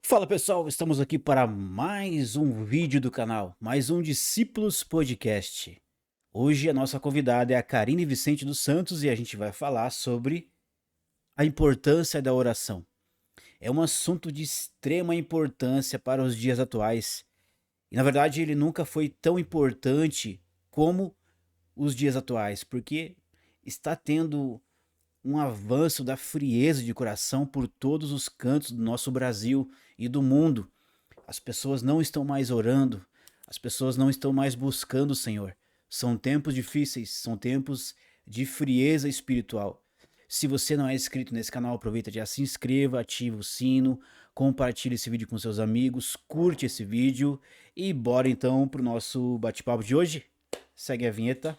Fala pessoal, estamos aqui para mais um vídeo do canal, mais um Discípulos Podcast. Hoje a nossa convidada é a Karine Vicente dos Santos e a gente vai falar sobre a importância da oração. É um assunto de extrema importância para os dias atuais e na verdade ele nunca foi tão importante como os dias atuais, porque está tendo um avanço da frieza de coração por todos os cantos do nosso Brasil e do mundo. As pessoas não estão mais orando, as pessoas não estão mais buscando o Senhor. São tempos difíceis, são tempos de frieza espiritual. Se você não é inscrito nesse canal, aproveita, já se inscreva, ativa o sino, compartilhe esse vídeo com seus amigos, curte esse vídeo e bora então pro nosso bate-papo de hoje. Segue a vinheta.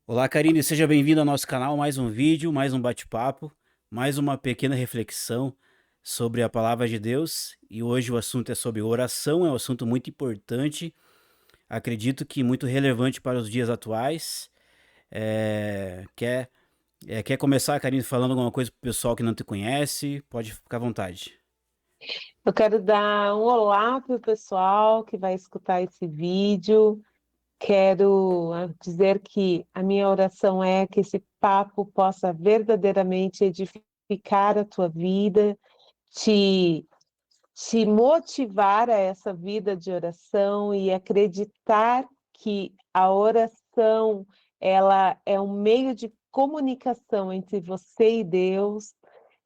Olá, Karine, seja bem-vindo ao nosso canal. Mais um vídeo, mais um bate-papo, mais uma pequena reflexão sobre a palavra de Deus. E hoje o assunto é sobre oração, é um assunto muito importante, acredito que muito relevante para os dias atuais. Quer começar, Karine, falando alguma coisa para o pessoal que não te conhece? Pode ficar à vontade. Eu quero dar um olá para o pessoal que vai escutar esse vídeo. Quero dizer que a minha oração é que esse papo possa verdadeiramente edificar a tua vida, te, te motivar a essa vida de oração e acreditar que a oração ela é um meio de comunicação entre você e Deus,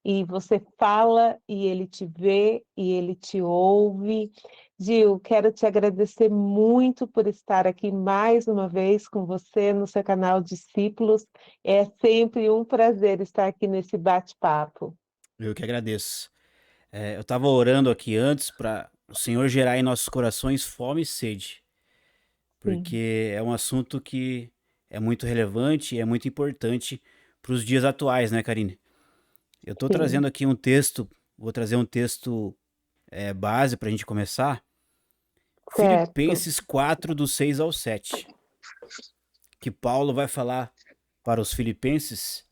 e você fala e ele te vê e ele te ouve. Gil, quero te agradecer muito por estar aqui mais uma vez com você no seu canal Discípulos. É sempre um prazer estar aqui nesse bate-papo. Eu que agradeço. Eu estava orando aqui antes para o Senhor gerar em nossos corações fome e sede, Sim, porque é um assunto que é muito relevante e é muito importante para os dias atuais, né, Karine? Eu estou sim, trazendo aqui um texto, vou trazer um texto base para a gente começar. certo. Filipenses 4, do 6 ao 7, que Paulo vai falar para os filipenses: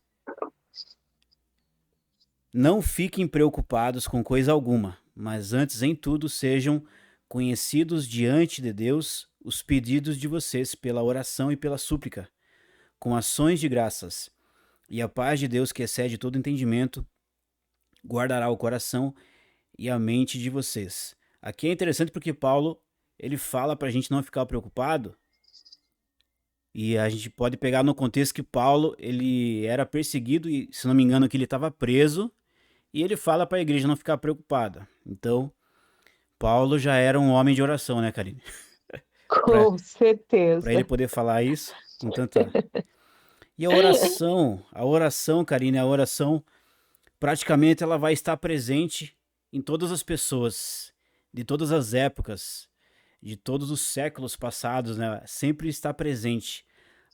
não fiquem preocupados com coisa alguma, mas antes em tudo sejam conhecidos diante de Deus os pedidos de vocês pela oração e pela súplica, com ações de graças. E a paz de Deus, que excede todo entendimento, guardará o coração e a mente de vocês. Aqui é interessante porque Paulo ele fala para a gente não ficar preocupado, e a gente pode pegar no contexto que Paulo ele era perseguido e, se não me engano, que ele estava preso, e ele fala para a igreja não ficar preocupada. Então, Paulo já era um homem de oração, né, Karine? para Com para ele certeza. poder falar isso com tanta. E a oração, Karine, a oração praticamente ela vai estar presente em todas as pessoas, de todas as épocas, de todos os séculos passados, né? Sempre está presente.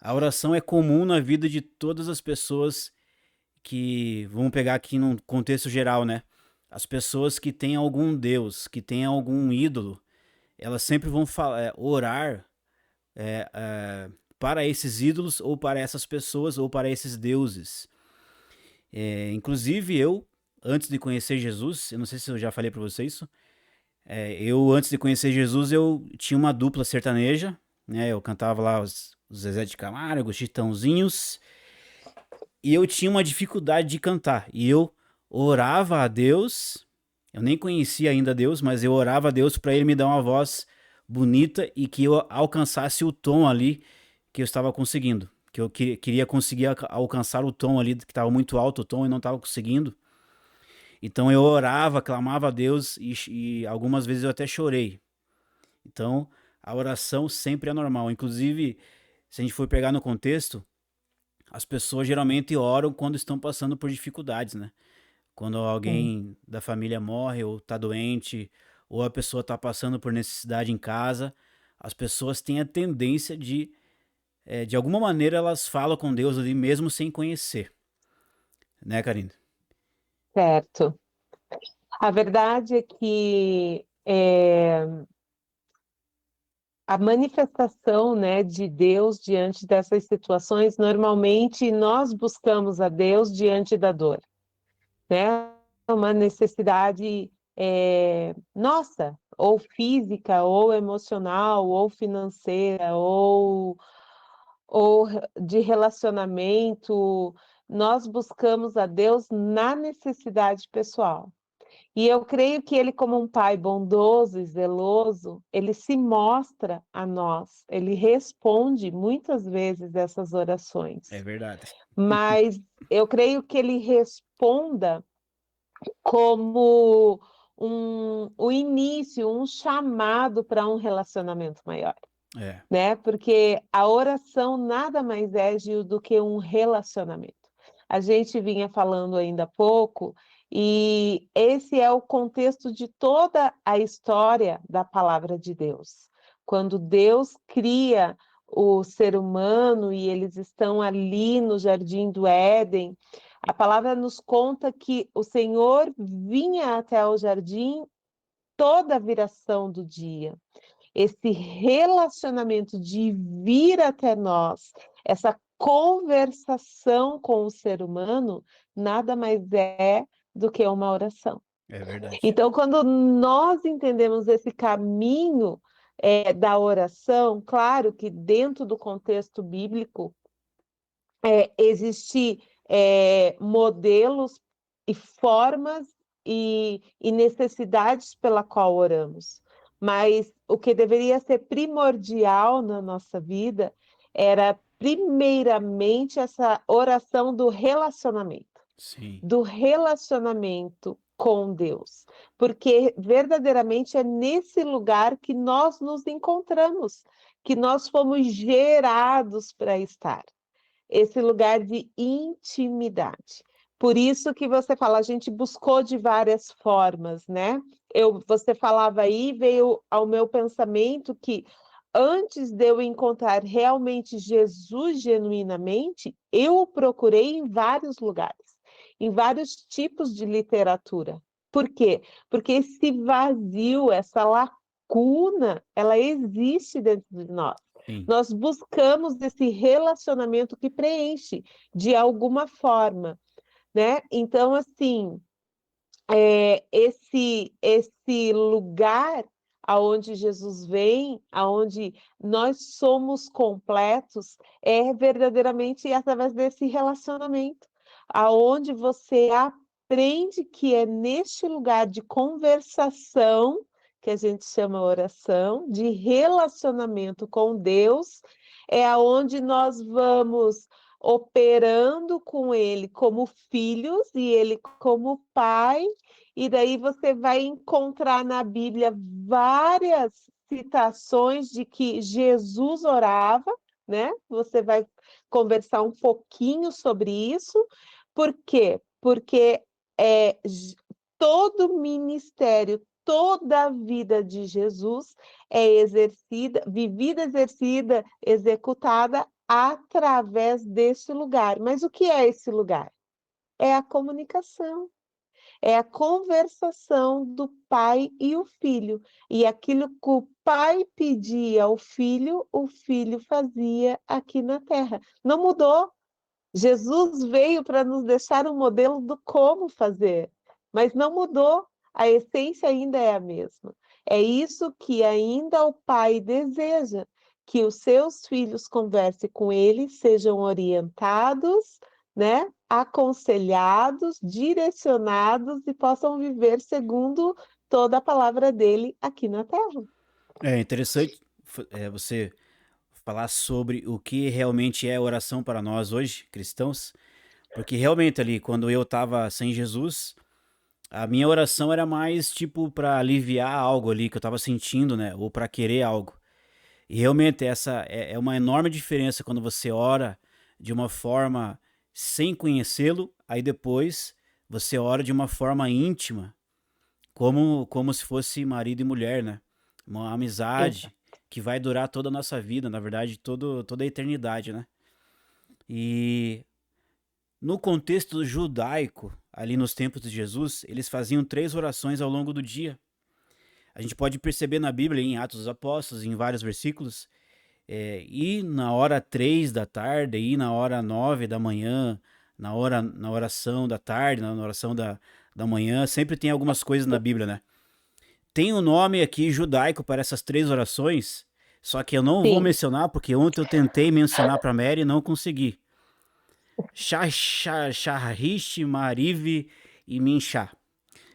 A oração é comum na vida de todas as pessoas que, vamos pegar aqui num contexto geral, né? As pessoas que têm algum Deus, que têm algum ídolo, elas sempre vão orar é, é, para esses ídolos ou para essas pessoas ou para esses deuses. Inclusive eu, antes de conhecer Jesus, eu não sei se eu já falei para você isso, eu antes de conhecer Jesus eu tinha uma dupla sertaneja, né? Eu cantava lá os Zezé de Camargo, os Chitãozinhos, e eu tinha uma dificuldade de cantar. E eu orava a Deus, eu nem conhecia ainda Deus, mas eu orava a Deus para ele me dar uma voz bonita e que eu alcançasse o tom ali que eu estava conseguindo. Que eu queria conseguir alcançar o tom ali, que estava muito alto o tom e não estava conseguindo. Então eu orava, clamava a Deus e algumas vezes eu até chorei. Então a oração sempre é normal. Inclusive, se a gente for pegar no contexto, as pessoas geralmente oram quando estão passando por dificuldades, né? Quando Sim. alguém da família morre ou está doente, ou a pessoa está passando por necessidade em casa, as pessoas têm a tendência de alguma maneira, elas falam com Deus ali mesmo sem conhecer, né, Karine? Certo. A verdade é que a manifestação, né, de Deus diante dessas situações, normalmente nós buscamos a Deus diante da dor, né? Uma necessidade nossa, ou física, ou emocional, ou financeira, ou de relacionamento. Nós buscamos a Deus na necessidade pessoal. E eu creio que ele, como um pai bondoso e zeloso, ele se mostra a nós, ele responde muitas vezes essas É orações, verdade. mas eu creio que ele responda como o início, um chamado para um relacionamento maior, É, né? Porque a oração nada mais é, Gil, do que um relacionamento. A gente vinha falando ainda há pouco, e esse é o contexto de toda a história da palavra de Deus. Quando Deus cria o ser humano e eles estão ali no jardim do Éden, a palavra nos conta que o Senhor vinha até o jardim toda a viração do dia. Esse relacionamento de vir até nós, essa conversação com o ser humano, nada mais é do que uma oração. é verdade. Então, quando nós entendemos esse caminho da oração, claro que dentro do contexto bíblico, existir modelos e formas e necessidades pela qual oramos. Mas o que deveria ser primordial na nossa vida era, primeiramente, essa oração Sim, do relacionamento com Deus, porque verdadeiramente é nesse lugar que nós nos encontramos, que nós fomos gerados para estar, esse lugar de intimidade. Por isso que você fala, a gente buscou de várias formas, né? Você falava aí, veio ao meu pensamento que antes de eu encontrar realmente Jesus genuinamente, eu o procurei em vários lugares, em vários tipos de literatura. Por quê? Porque esse vazio, essa lacuna, ela existe dentro de nós. sim. Nós buscamos esse relacionamento que preenche de alguma forma, né? Então, assim, esse lugar aonde Jesus vem, aonde nós somos completos, é verdadeiramente através desse relacionamento, aonde você aprende que é neste lugar de conversação, que a gente chama oração, de relacionamento com Deus, é aonde nós vamos operando com ele como filhos e ele como pai, e daí você vai encontrar na Bíblia várias citações de que Jesus orava, né? Você vai conversar um pouquinho sobre isso. Por quê? Porque é, todo ministério, toda a vida de Jesus é exercida, vivida, exercida, executada através desse lugar. Mas o que é esse lugar? É a comunicação, é a conversação do pai e o filho. E aquilo que o pai pedia ao filho, o filho fazia aqui na terra. Não mudou. Jesus veio para nos deixar um modelo do como fazer, mas não mudou. A essência ainda é a mesma. É isso que ainda o pai deseja, que os seus filhos conversem com ele, sejam orientados, né? Aconselhados, direcionados e possam viver segundo toda a palavra dele aqui na terra. É interessante você falar sobre o que realmente é oração para nós hoje, cristãos, porque realmente ali, quando eu estava sem Jesus, a minha oração era mais tipo para aliviar algo ali que eu estava sentindo, né? Ou para querer algo. E realmente essa é uma enorme diferença quando você ora de uma forma sem conhecê-lo, aí depois você ora de uma forma íntima, como se fosse marido e mulher, né? Uma amizade Exato. que vai durar toda a nossa vida, na verdade, toda a eternidade, né? E no contexto judaico, ali nos tempos de Jesus, eles faziam 3 orações ao longo do dia. A gente pode perceber na Bíblia, em Atos dos Apóstolos, em vários versículos, e na hora 3 da tarde, e na hora 9 da manhã, na oração da tarde, na oração da manhã, sempre tem algumas coisas na Bíblia, né? Tem um nome aqui judaico para essas três orações, só que eu não vou Sim, mencionar, porque ontem eu tentei mencionar para Mary e não consegui. Shahrish, Mariv e Minchá.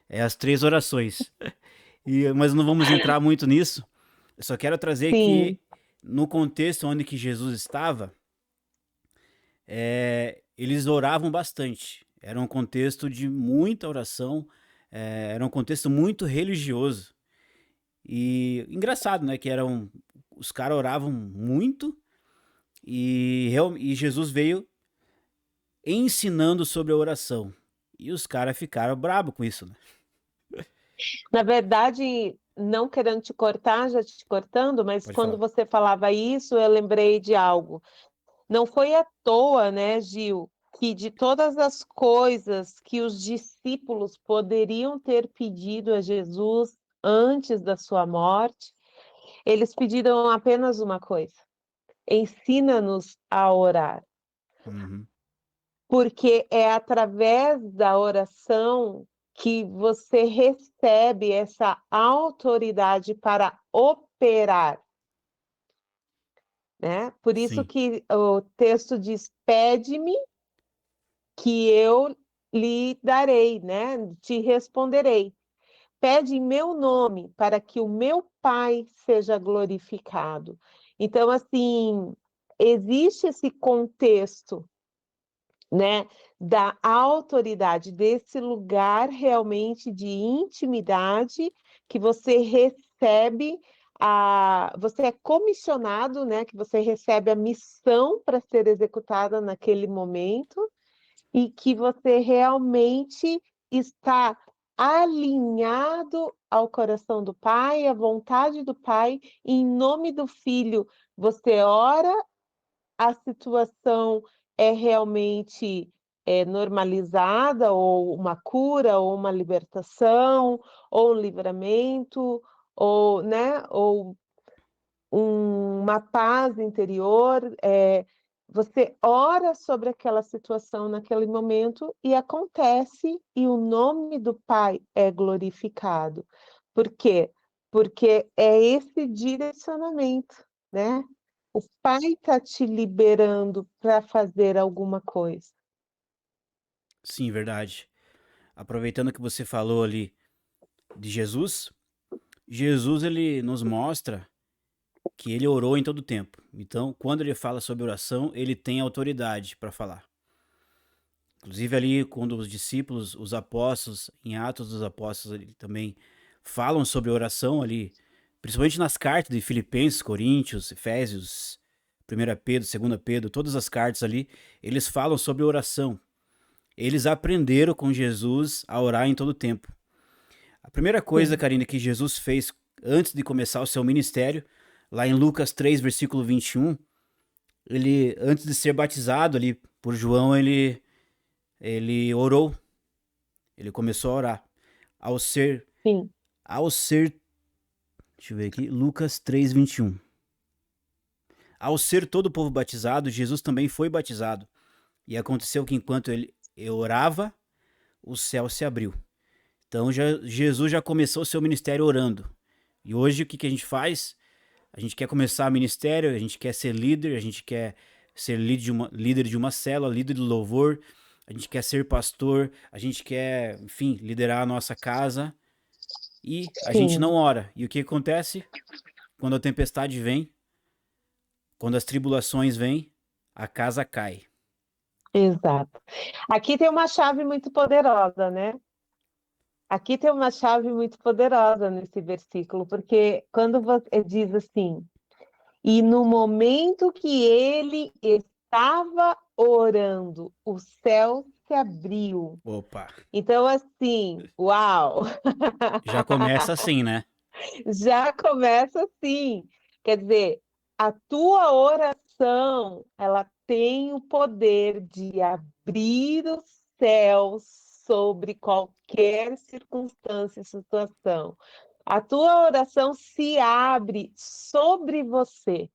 É as três orações. Mas não vamos entrar muito nisso. Eu só quero trazer que sim. no contexto onde que Jesus estava, eles oravam bastante. Era um contexto de muita oração, era um contexto muito religioso. E engraçado, né? Que eram. Os caras oravam muito e Jesus veio ensinando sobre a oração. E os caras ficaram bravos com isso, né? Na verdade, não querendo te cortar, já te cortando, mas Pode quando falar. você falava isso, eu lembrei de algo. Não foi à toa, né, Gil, que de todas as coisas que os discípulos poderiam ter pedido a Jesus antes da sua morte, eles pediram apenas uma coisa: ensina-nos a orar. Uhum. Porque é através da oração que você recebe essa autoridade para operar, né? Por isso Sim. que o texto diz: pede-me que eu lhe darei, né? Te responderei. Pede em meu nome para que o meu Pai seja glorificado. Então, assim, existe esse contexto, né, da autoridade, desse lugar realmente de intimidade que você recebe você é comissionado, né, que você recebe a missão para ser executada naquele momento e que você realmente está alinhado ao coração do Pai, à vontade do Pai, e em nome do Filho, você ora, a situação é realmente normalizada, ou uma cura, ou uma libertação, ou um livramento, ou, né, ou uma paz interior. Você ora sobre aquela situação naquele momento e acontece, e o nome do Pai é glorificado. Por quê? Porque é esse direcionamento, né? O Pai está te liberando para fazer alguma coisa. Sim, verdade. Aproveitando que você falou ali de Jesus, Jesus ele nos mostra que ele orou em todo o tempo. Então, quando ele fala sobre oração, ele tem autoridade para falar. Inclusive ali quando os discípulos, os apóstolos, em Atos dos Apóstolos, ele também falam sobre oração ali, principalmente nas cartas de Filipenses, Coríntios, Efésios, 1 Pedro, 2 Pedro, todas as cartas ali, eles falam sobre oração. Eles aprenderam com Jesus a orar em todo o tempo. A primeira coisa, Sim, Karina, que Jesus fez antes de começar o seu ministério, lá em Lucas 3, versículo 21, ele, antes de ser batizado ali por João, ele orou, ele começou a orar. Ao ser, sim. ao ser, deixa eu ver aqui, Lucas 3, 21. Ao ser todo o povo batizado, Jesus também foi batizado. E aconteceu que enquanto ele orava, o céu se abriu. Então Jesus já começou o seu ministério orando. E hoje o que a gente faz? A gente quer começar ministério, a gente quer ser líder, a gente quer ser líder de uma célula, líder de louvor, a gente quer ser pastor, a gente quer, enfim, liderar a nossa casa e a gente não Sim, ora. E o que acontece? Quando a tempestade vem, quando as tribulações vêm, a casa cai. exato. Aqui tem uma chave muito poderosa, né? Aqui tem uma chave muito poderosa nesse versículo, porque quando você diz assim: e no momento que ele estava orando, o céu se abriu. Opa, Então, assim, uau! já começa assim, né? Já começa assim. Quer dizer, a tua oração, ela tem o poder de abrir os céus sobre qualquer circunstância e situação. A tua oração se abre sobre você.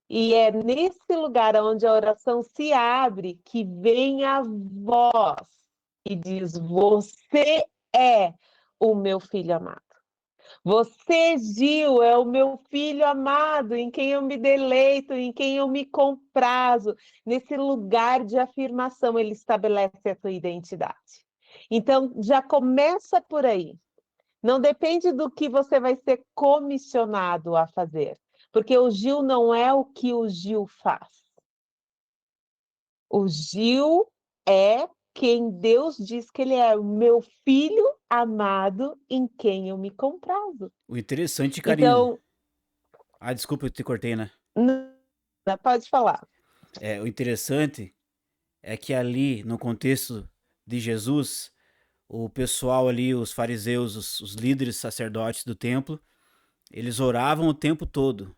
E é nesse lugar onde a oração se abre que vem a voz e diz: Você é o meu filho amado. Você, Gil, é o meu filho amado, em quem eu me deleito, em quem eu me comprazo. Nesse lugar de afirmação, ele estabelece a tua identidade. Então, já começa por aí. Não depende do que você vai ser comissionado a fazer, porque o Gil não é o que o Gil faz. O Gil é quem Deus diz que ele é, o meu filho amado em quem eu me comprazo. O interessante, Karine. Então, Ah, desculpa, eu te cortei, né? pode falar. O interessante é que ali, no contexto de Jesus, o pessoal ali, os fariseus, os líderes sacerdotes do templo, eles oravam o tempo todo.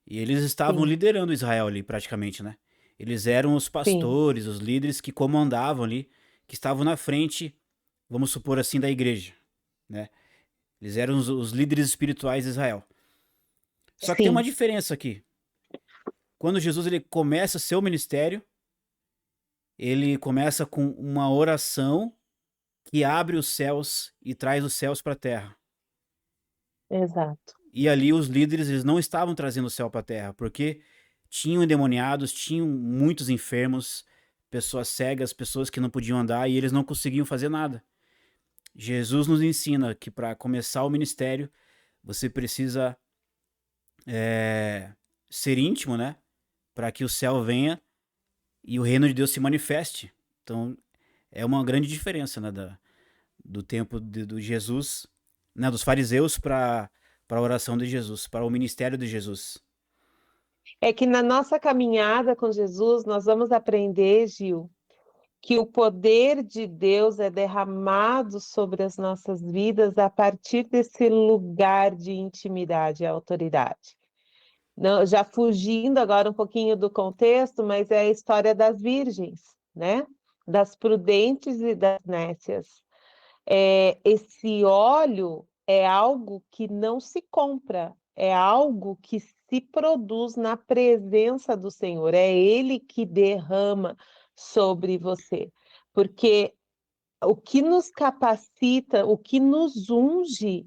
E eles estavam Sim, liderando Israel ali, praticamente, né? Eles eram os sim, pastores, os líderes que comandavam ali, que estavam na frente, vamos supor assim, da igreja, né? Eles eram os líderes espirituais de Israel. Só que tem uma sim, diferença aqui. Quando Jesus ele começa seu ministério, ele começa com uma oração que abre os céus e traz os céus para a terra. exato. E ali os líderes eles não estavam trazendo o céu para a terra, porque tinham endemoniados, tinham muitos enfermos, pessoas cegas, pessoas que não podiam andar e eles não conseguiam fazer nada. Jesus nos ensina que para começar o ministério você precisa ser íntimo, né? Para que o céu venha e o reino de Deus se manifeste. Então é uma grande diferença, né, do tempo do Jesus, né, dos fariseus para a oração de Jesus, para o ministério de Jesus. É que na nossa caminhada com Jesus, nós vamos aprender, Gil, que o poder de Deus é derramado sobre as nossas vidas a partir desse lugar de intimidade e autoridade. Não, já fugindo agora um pouquinho do contexto, mas é a história das virgens, né? Das prudentes e das nécias. Esse óleo é algo que não se compra, é algo que se produz na presença do Senhor, é Ele que derrama sobre você. Porque o que nos capacita, o que nos unge,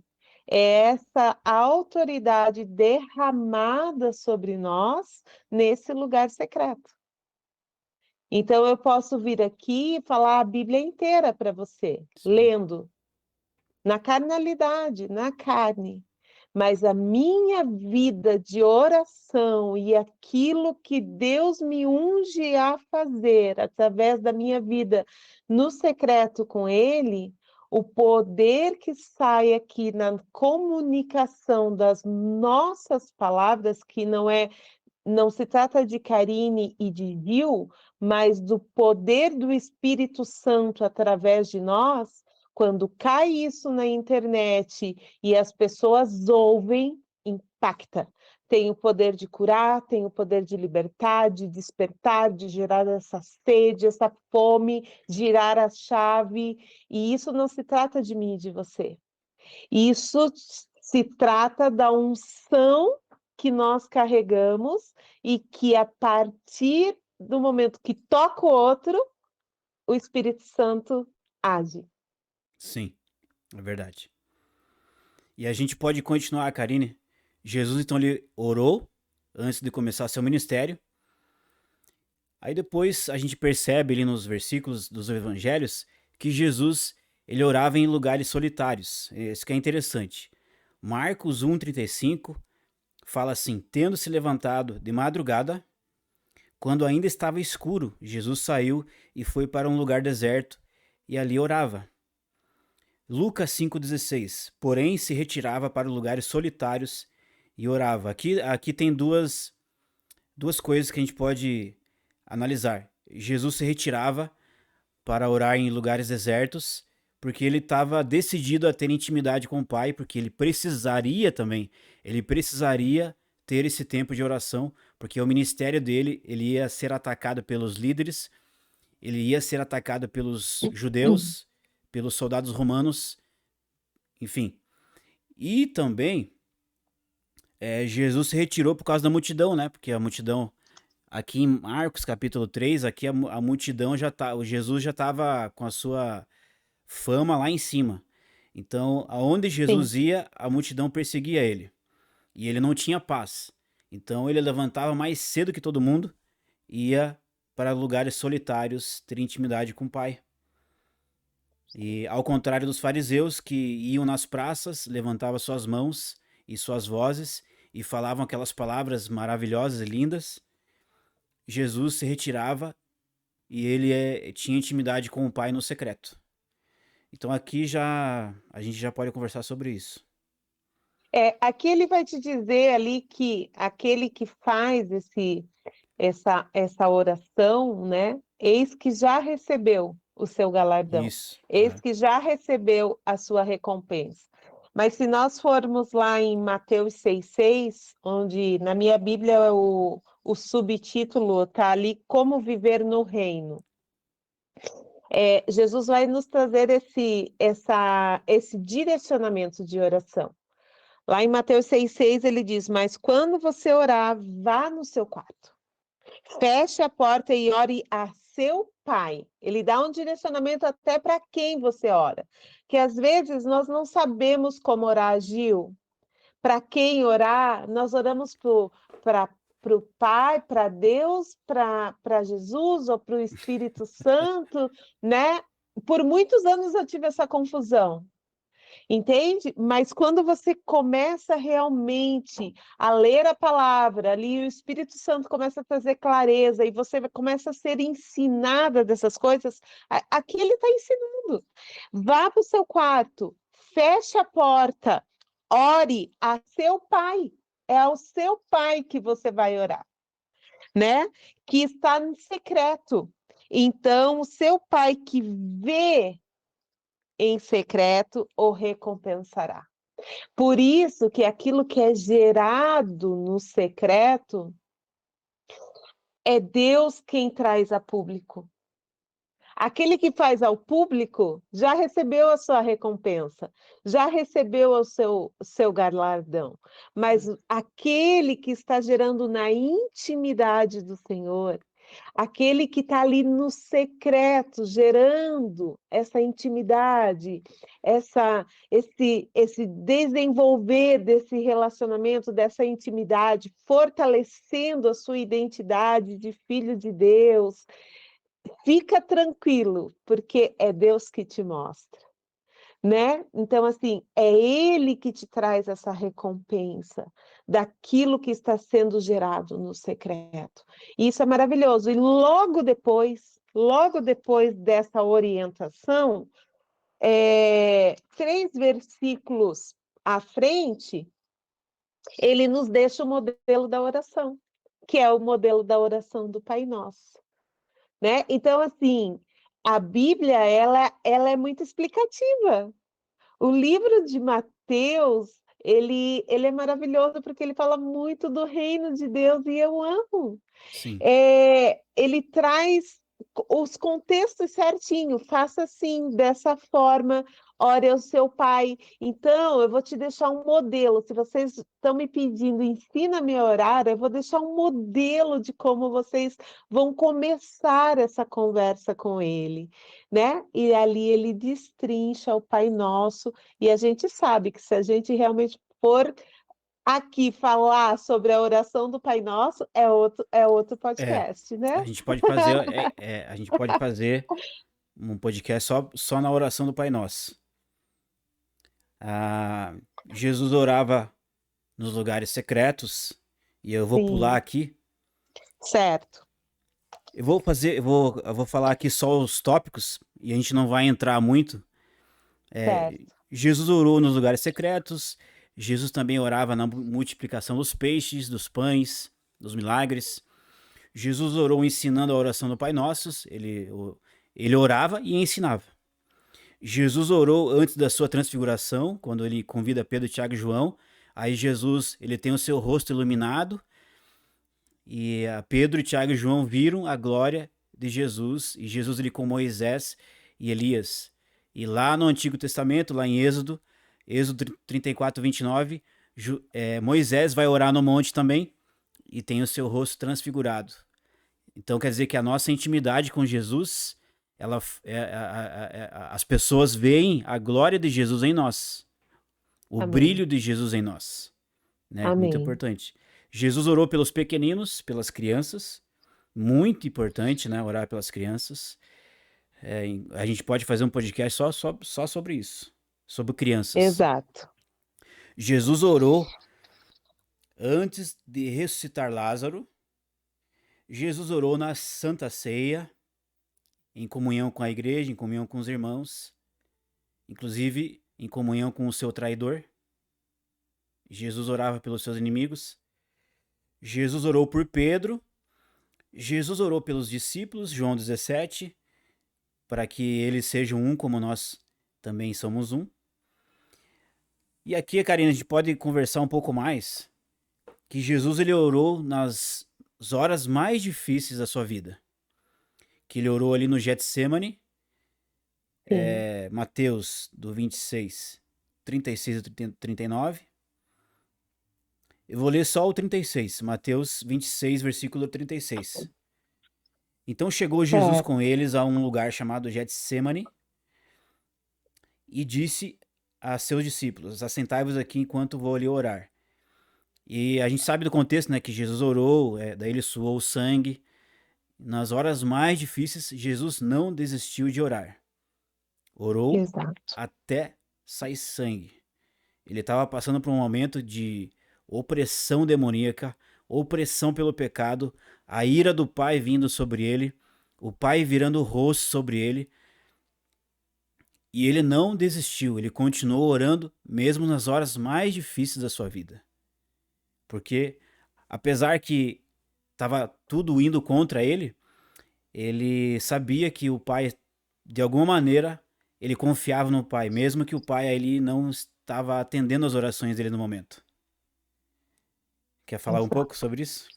é essa autoridade derramada sobre nós nesse lugar secreto. Então, eu posso vir aqui e falar a Bíblia inteira para você, Sim, lendo, na carnalidade, na carne. Mas a minha vida de oração e aquilo que Deus me unge a fazer através da minha vida no secreto com Ele, o poder que sai aqui na comunicação das nossas palavras, que não se trata de Karine e de Gil, mas do poder do Espírito Santo através de nós, quando cai isso na internet e as pessoas ouvem, impacta. Tem o poder de curar, tem o poder de libertar, de despertar, de gerar essa sede, essa fome, girar a chave. E isso não se trata de mim e de você. Isso se trata da unção que nós carregamos e que a partir do momento que toca o outro, o Espírito Santo age. sim, é verdade. E a gente pode continuar, Karine. Jesus, então, ele orou antes de começar seu ministério. Aí depois a gente percebe ali nos versículos dos evangelhos que Jesus ele orava em lugares solitários. Isso que é interessante. Marcos 1,35 fala assim: Tendo se levantado de madrugada, quando ainda estava escuro, Jesus saiu e foi para um lugar deserto e ali orava. Lucas 5,16 Porém se retirava para lugares solitários e orava. Aqui tem duas coisas que a gente pode analisar. Jesus se retirava para orar em lugares desertos, porque ele estava decidido a ter intimidade com o Pai, porque ele precisaria ter esse tempo de oração, porque o ministério dele, ele ia ser atacado pelos líderes, ele ia ser atacado pelos judeus, pelos soldados romanos, enfim. E também Jesus se retirou por causa da multidão, né? Porque a multidão, aqui em Marcos capítulo 3, aqui a multidão já tá, o Jesus já estava com a sua fama lá em cima. Então, aonde Sim. Jesus ia, a multidão perseguia ele. E ele não tinha paz. Então, ele levantava mais cedo que todo mundo e ia para lugares solitários ter intimidade com o Pai. E ao contrário dos fariseus que iam nas praças, levantavam suas mãos e suas vozes e falavam aquelas palavras maravilhosas e lindas, Jesus se retirava e ele tinha intimidade com o Pai no secreto. Então aqui já a gente já pode conversar sobre isso. Aqui ele vai te dizer ali que aquele que faz essa oração, né? Eis que já recebeu o seu galardão, Isso. eis que já recebeu a sua recompensa. Mas se nós formos lá em Mateus 6,6, onde na minha Bíblia o subtítulo está ali, Como Viver no Reino. Jesus vai nos trazer esse direcionamento de oração. Lá em Mateus 6,6 ele diz: Mas quando você orar, vá no seu quarto, feche a porta e ore a seu pai. Ele dá um direcionamento até para quem você ora. Que às vezes nós não sabemos como orar, Gil. Para quem orar, nós oramos para o Pai, para Deus, para Jesus ou para o Espírito Santo, né? Por muitos anos eu tive essa confusão. Entende? Mas quando você começa realmente a ler a palavra, ali o Espírito Santo começa a trazer clareza e você começa a ser ensinada dessas coisas, aqui ele está ensinando. Vá para o seu quarto, feche a porta, ore a seu pai. É ao seu pai que você vai orar, né? Que está no secreto. Então, o seu pai que vê em secreto o recompensará. Por isso que aquilo que é gerado no secreto é Deus quem traz a público. Aquele que faz ao público já recebeu a sua recompensa, já recebeu o seu galardão. Mas aquele que está gerando na intimidade do Senhor, aquele que está ali no secreto, gerando essa intimidade, esse desenvolver desse relacionamento, dessa intimidade, fortalecendo a sua identidade de filho de Deus, fica tranquilo, porque é Deus que te mostra, né? Então, assim, é Ele que te traz essa recompensa daquilo que está sendo gerado no secreto. E isso é maravilhoso. E logo depois dessa orientação, 3 versículos à frente, ele nos deixa o modelo da oração, que é o modelo da oração do Pai Nosso, né? Então, assim, a Bíblia, ela é muito explicativa. O livro de Mateus, ele é maravilhoso porque ele fala muito do reino de Deus e eu amo. Sim. Ele traz os contextos certinho, faça assim, dessa forma, ore ao seu pai. Então, eu vou te deixar um modelo. Se vocês estão me pedindo, ensina-me a orar, eu vou deixar um modelo de como vocês vão começar essa conversa com ele, né? E ali ele destrincha o Pai Nosso, e a gente sabe que se a gente realmente for aqui falar sobre a oração do Pai Nosso é outro É, podcast, né? a gente pode fazer, a gente pode fazer um podcast só na oração do Pai Nosso. Ah, Jesus orava nos lugares secretos, e eu vou pular Sim, aqui. certo, Eu vou falar aqui só os tópicos e a gente não vai entrar muito. certo. Jesus orou nos lugares secretos. Jesus também orava na multiplicação dos peixes, dos pães, dos milagres. Jesus orou ensinando a oração do Pai Nossos. Ele orava e ensinava. Jesus orou antes da sua transfiguração, quando ele convida Pedro, Tiago e João. Aí Jesus, ele tem o seu rosto iluminado e Pedro, Tiago e João viram a glória de Jesus, e Jesus ele com Moisés e Elias. E lá no Antigo Testamento, lá em Êxodo, Êxodo 34, 29, Moisés vai orar no monte também e tem o seu rosto transfigurado. Então quer dizer que a nossa intimidade com Jesus, as pessoas veem a glória de Jesus em nós, o Amém. brilho de Jesus em nós, né? Muito Amém. importante. Jesus orou pelos pequeninos, pelas crianças, muito importante, né? Orar pelas crianças. A gente pode fazer um podcast só sobre isso, sobre crianças. Exato. Jesus orou antes de ressuscitar Lázaro. Jesus orou na Santa Ceia, em comunhão com a igreja, em comunhão com os irmãos, inclusive em comunhão com o seu traidor. Jesus orava pelos seus inimigos. Jesus orou por Pedro. Jesus orou pelos discípulos, João 17, para que eles sejam um como nós também somos um. E aqui, Karina, a gente pode conversar um pouco mais, que Jesus ele orou nas horas mais difíceis da sua vida. Que ele orou ali no Getsemane, Sim. Mateus do 26, 36 a 39. Eu vou ler só o 36, Mateus 26, versículo 36. Então chegou Jesus Certo. com eles a um lugar chamado Getsemane e disse a seus discípulos: assentai-vos aqui enquanto vou ali orar. E a gente sabe do contexto, né, que Jesus orou, daí ele suou o sangue. Nas horas mais difíceis, Jesus não desistiu de orar. Orou Exato. até sair sangue. Ele estava passando por um momento de opressão demoníaca, opressão pelo pecado, a ira do Pai vindo sobre ele, o Pai virando o rosto sobre ele. E ele não desistiu, ele continuou orando mesmo nas horas mais difíceis da sua vida. Porque, apesar que estava tudo indo contra ele, ele sabia que o Pai, de alguma maneira, ele confiava no Pai, mesmo que o Pai ali não estava atendendo as orações dele no momento. Quer falar um pouco Exato. sobre isso?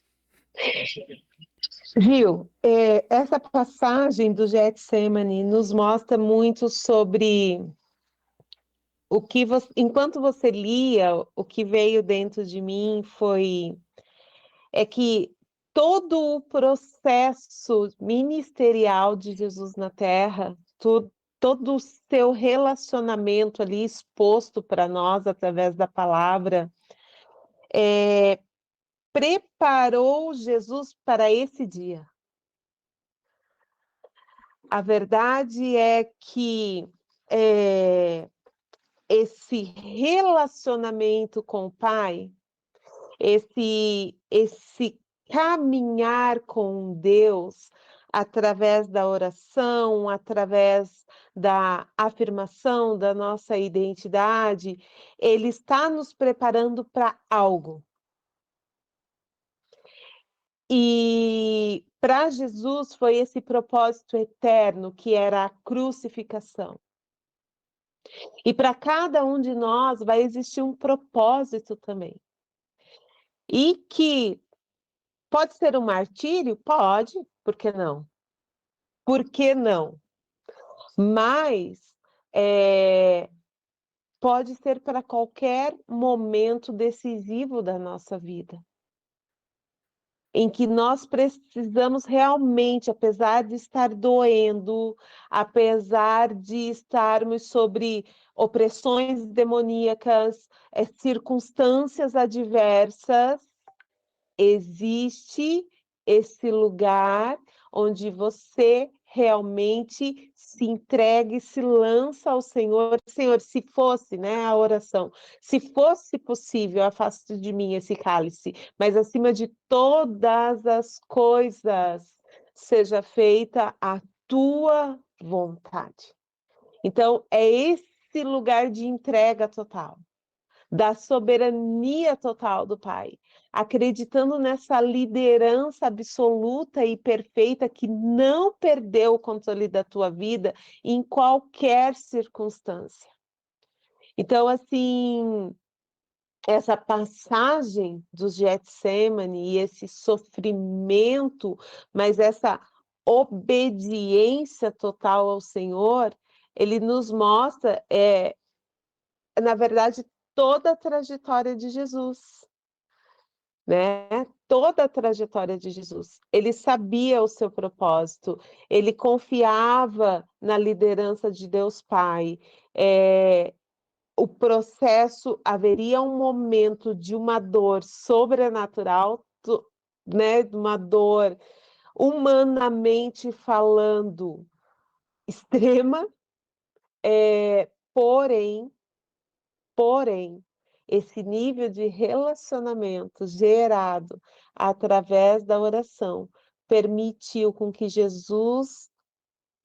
Viu? Essa passagem do Getsemane nos mostra muito sobre o que você, enquanto você lia, o que veio dentro de mim é que todo o processo ministerial de Jesus na Terra, todo o seu relacionamento ali exposto para nós através da palavra, preparou Jesus para esse dia. A verdade é que esse relacionamento com o Pai, esse caminhar com Deus através da oração, através da afirmação da nossa identidade, ele está nos preparando para algo. E para Jesus foi esse propósito eterno que era a crucificação. E para cada um de nós vai existir um propósito também. E que pode ser um martírio? Pode, por que não? Por que não? Mas pode ser para qualquer momento decisivo da nossa vida, em que nós precisamos realmente, apesar de estar doendo, apesar de estarmos sobre opressões demoníacas, circunstâncias adversas, existe esse lugar onde você realmente se entrega e se lança ao Senhor. Senhor, se fosse, né, a oração, se fosse possível, afaste de mim esse cálice, mas acima de todas as coisas, seja feita a tua vontade. Então, é esse lugar de entrega total, da soberania total do Pai, acreditando nessa liderança absoluta e perfeita que não perdeu o controle da tua vida em qualquer circunstância. Então, assim, essa passagem do Getsemane e esse sofrimento, mas essa obediência total ao Senhor, ele nos mostra na verdade, toda a trajetória de Jesus, né, toda a trajetória de Jesus. Ele sabia o seu propósito, ele confiava na liderança de Deus Pai. O processo haveria um momento de uma dor sobrenatural, né, de uma dor humanamente falando extrema, porém, porém, esse nível de relacionamento gerado através da oração permitiu com que Jesus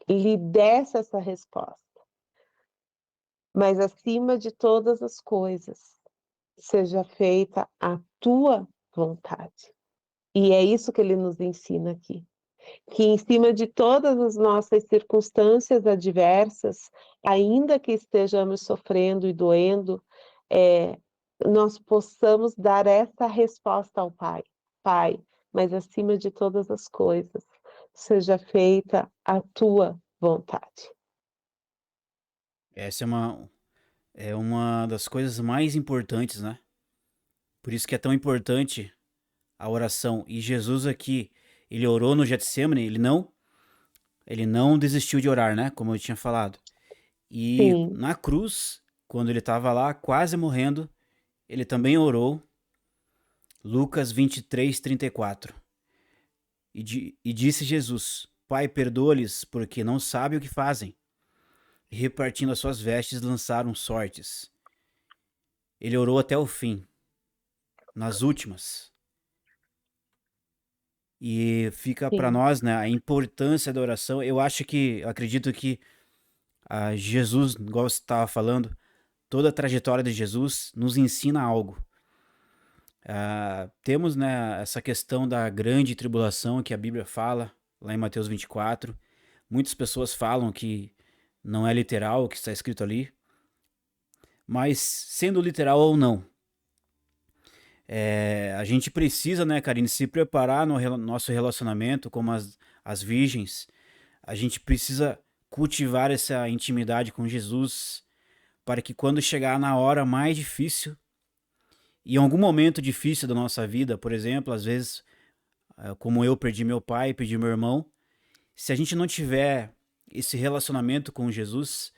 lhe desse essa resposta. Mas acima de todas as coisas, seja feita a tua vontade. E é isso que ele nos ensina aqui. Que em cima de todas as nossas circunstâncias adversas, ainda que estejamos sofrendo e doendo, nós possamos dar essa resposta ao Pai. Pai, mas acima de todas as coisas, seja feita a tua vontade. Essa é uma das coisas mais importantes, né? Por isso que é tão importante a oração. E Jesus aqui, ele orou no Getsemane, ele não desistiu de orar, né? Como eu tinha falado. E Sim, na cruz, quando ele estava lá quase morrendo, ele também orou. Lucas 23:34. E disse Jesus: Pai, perdoa-lhes, porque não sabem o que fazem. E repartindo as suas vestes, lançaram sortes. Ele orou até o fim, nas últimas. E fica para sim, nós, né, a importância da oração. Eu acredito que Jesus, igual você estava falando, toda a trajetória de Jesus nos ensina algo. Temos, né, essa questão da grande tribulação que a Bíblia fala, lá em Mateus 24. Muitas pessoas falam que não é literal o que está escrito ali, mas sendo literal ou não, a gente precisa, né, Karine, se preparar no nosso relacionamento, como as virgens. A gente precisa cultivar essa intimidade com Jesus, para que quando chegar na hora mais difícil, e em algum momento difícil da nossa vida, por exemplo, às vezes, como eu perdi meu pai, perdi meu irmão, se a gente não tiver esse relacionamento com Jesus,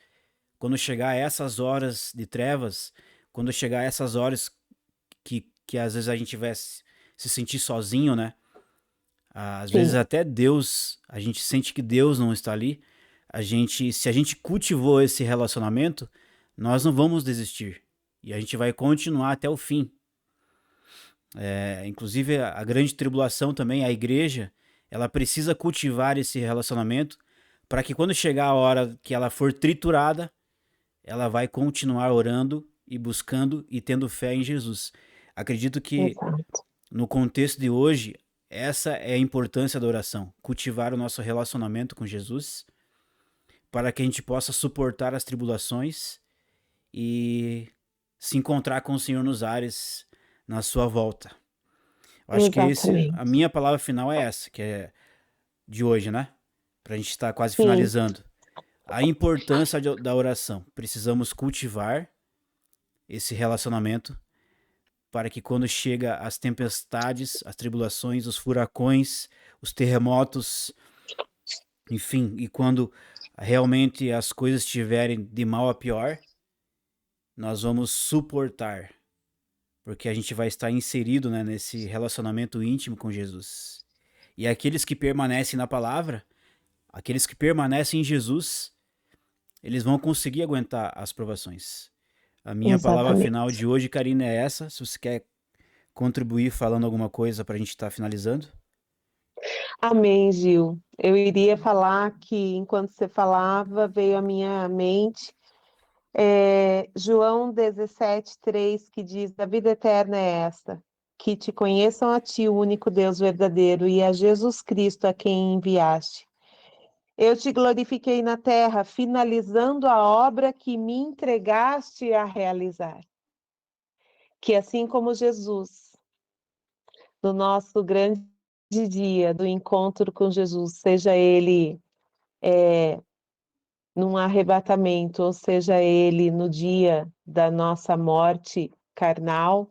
quando chegar a essas horas de trevas, quando chegar a essas horas que às vezes a gente vai se sentir sozinho, né? Às vezes sim, até Deus, a gente sente que Deus não está ali. Se a gente cultivou esse relacionamento, nós não vamos desistir. E a gente vai continuar até o fim. Inclusive a grande tribulação também, a igreja, ela precisa cultivar esse relacionamento para que quando chegar a hora que ela for triturada, ela vai continuar orando e buscando e tendo fé em Jesus. Acredito que exato, no contexto de hoje, essa é a importância da oração, cultivar o nosso relacionamento com Jesus, para que a gente possa suportar as tribulações e se encontrar com o Senhor nos ares na sua volta. Eu acho que a exatamente. minha palavra final é essa, que é de hoje, né? Para a gente estar quase Sim, finalizando. A importância da oração. Precisamos cultivar esse relacionamento para que quando chega as tempestades, as tribulações, os furacões, os terremotos, enfim, e quando realmente as coisas estiverem de mal a pior, nós vamos suportar, porque a gente vai estar inserido, né, nesse relacionamento íntimo com Jesus. E aqueles que permanecem na palavra, aqueles que permanecem em Jesus, eles vão conseguir aguentar as provações. A minha palavra final exatamente. de hoje, Karina, é essa. Se você quer contribuir falando alguma coisa para a gente estar finalizando. Amém, Gil. Eu iria falar que, enquanto você falava, veio à minha mente João 17:3, que diz: A vida eterna é esta, que te conheçam a ti, o único Deus verdadeiro, e a Jesus Cristo, a quem enviaste. Eu te glorifiquei na terra, finalizando a obra que me entregaste a realizar. Que assim como Jesus, no nosso grande dia do encontro com Jesus, seja ele num arrebatamento, ou seja, ele no dia da nossa morte carnal,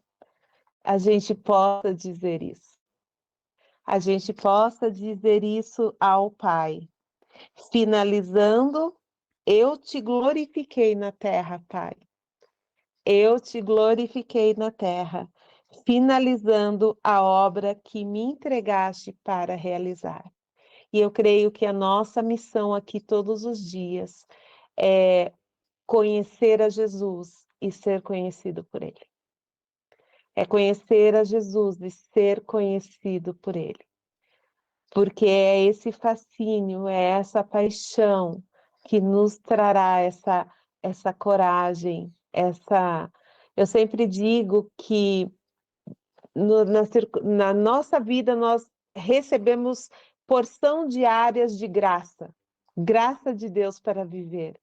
a gente possa dizer isso. A gente possa dizer isso ao Pai, finalizando: eu te glorifiquei na terra, Pai. Eu te glorifiquei na terra, finalizando a obra que me entregaste para realizar. E eu creio que a nossa missão aqui todos os dias é conhecer a Jesus e ser conhecido por Ele. É conhecer a Jesus e ser conhecido por Ele. Porque é esse fascínio, é essa paixão que nos trará essa coragem, essa... Eu sempre digo que na nossa vida nós recebemos porção diárias de graça, graça de Deus para viver.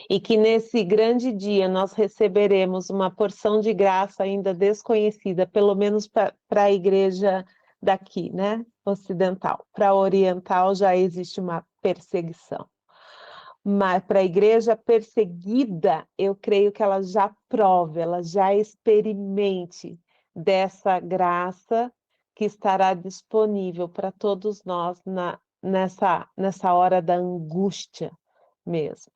E que nesse grande dia nós receberemos uma porção de graça ainda desconhecida, pelo menos para a igreja daqui, né? Ocidental. Para a oriental já existe uma perseguição. Mas para a igreja perseguida, eu creio que ela já prove, ela já experimente dessa graça que estará disponível para todos nós nessa hora da angústia mesmo.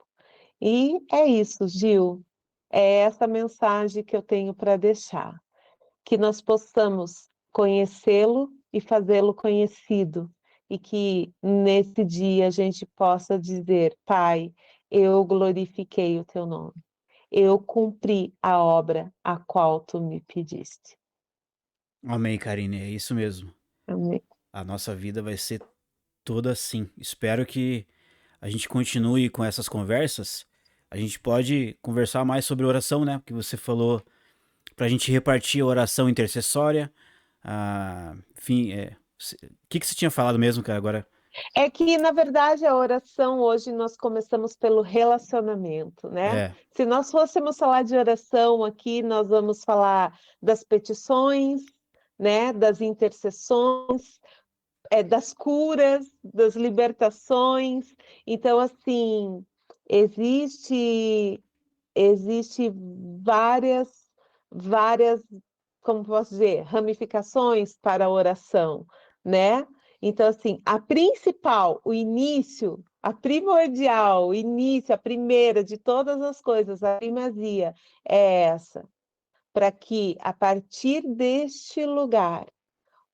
E é isso, Gil. É essa mensagem que eu tenho para deixar. Que nós possamos conhecê-lo e fazê-lo conhecido. E que nesse dia a gente possa dizer: Pai, eu glorifiquei o teu nome. Eu cumpri a obra a qual tu me pediste. Amém, Karine, é isso mesmo. Amém. A nossa vida vai ser toda assim. Espero que a gente continue com essas conversas. A gente pode conversar mais sobre oração, né? Porque você falou pra gente repartir a oração intercessória. Enfim, o que você tinha falado mesmo, cara, agora? É que, na verdade, a oração hoje nós começamos pelo relacionamento, né? É, Se nós fôssemos falar de oração aqui, nós vamos falar das petições, né? Das intercessões, das curas, das libertações. Então, assim, existe existe várias, como posso dizer, ramificações para a oração, né? Então, assim, a principal, o início, a primordial, o início, a primeira de todas as coisas, a primazia, é essa, para que a partir deste lugar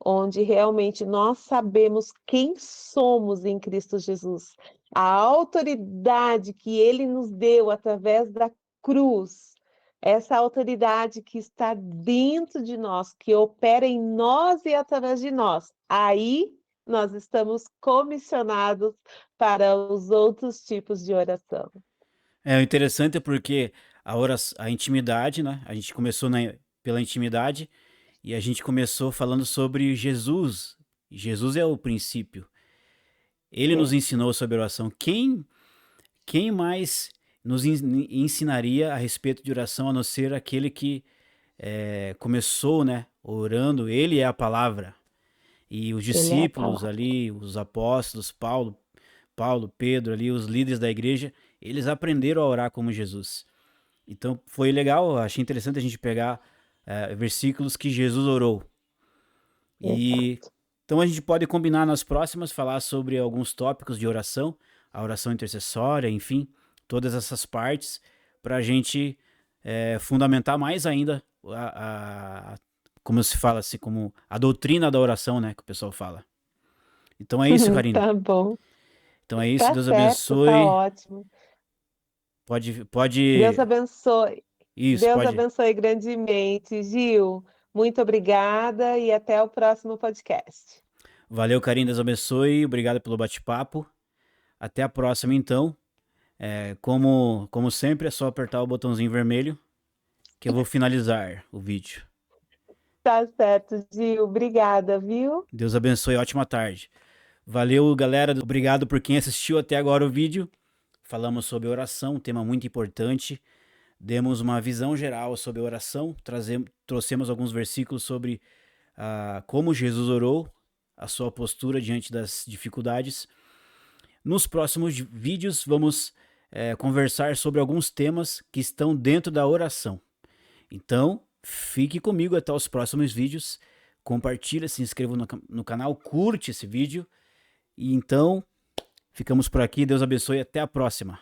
onde realmente nós sabemos quem somos em Cristo Jesus, a autoridade que Ele nos deu através da cruz, essa autoridade que está dentro de nós, que opera em nós e através de nós, aí nós estamos comissionados para os outros tipos de oração. o interessante é porque a intimidade, né? A gente começou pela intimidade e a gente começou falando sobre Jesus. Jesus é o princípio. Ele nos É, ensinou sobre oração. Quem mais nos ensinaria a respeito de oração a não ser aquele que começou, né, orando? Ele é a palavra. E os Ele é a discípulos palavra. ali, os apóstolos, Paulo, Pedro ali, os líderes da igreja, eles aprenderam a orar como Jesus. Então foi legal, achei interessante a gente pegar versículos que Jesus orou. E Exato. então a gente pode combinar nas próximas, falar sobre alguns tópicos de oração, a oração intercessória, enfim, todas essas partes, para a gente fundamentar mais ainda como se fala assim, como a doutrina da oração, né, que o pessoal fala. Então é isso, Karine. Tá bom. Então é isso, Tá Deus certo, tá abençoe. ótimo. Pode, Deus abençoe. isso, Deus pode. abençoe grandemente. Gil, muito obrigada e até o próximo podcast. Valeu, Karine, Deus abençoe. Obrigado pelo bate-papo. Até a próxima, então. Como sempre, é só apertar o botãozinho vermelho que eu vou finalizar o vídeo. Tá certo, Gil. Obrigada, viu? Deus abençoe, ótima tarde. Valeu, galera. Obrigado por quem assistiu até agora o vídeo. Falamos sobre oração, um tema muito importante. Demos uma visão geral sobre oração, trouxemos alguns versículos sobre como Jesus orou, a sua postura diante das dificuldades. Nos próximos vídeos vamos conversar sobre alguns temas que estão dentro da oração. Então, fique comigo até os próximos vídeos. Compartilha, se inscreva no canal, curte esse vídeo. E então, ficamos por aqui. Deus abençoe e até a próxima.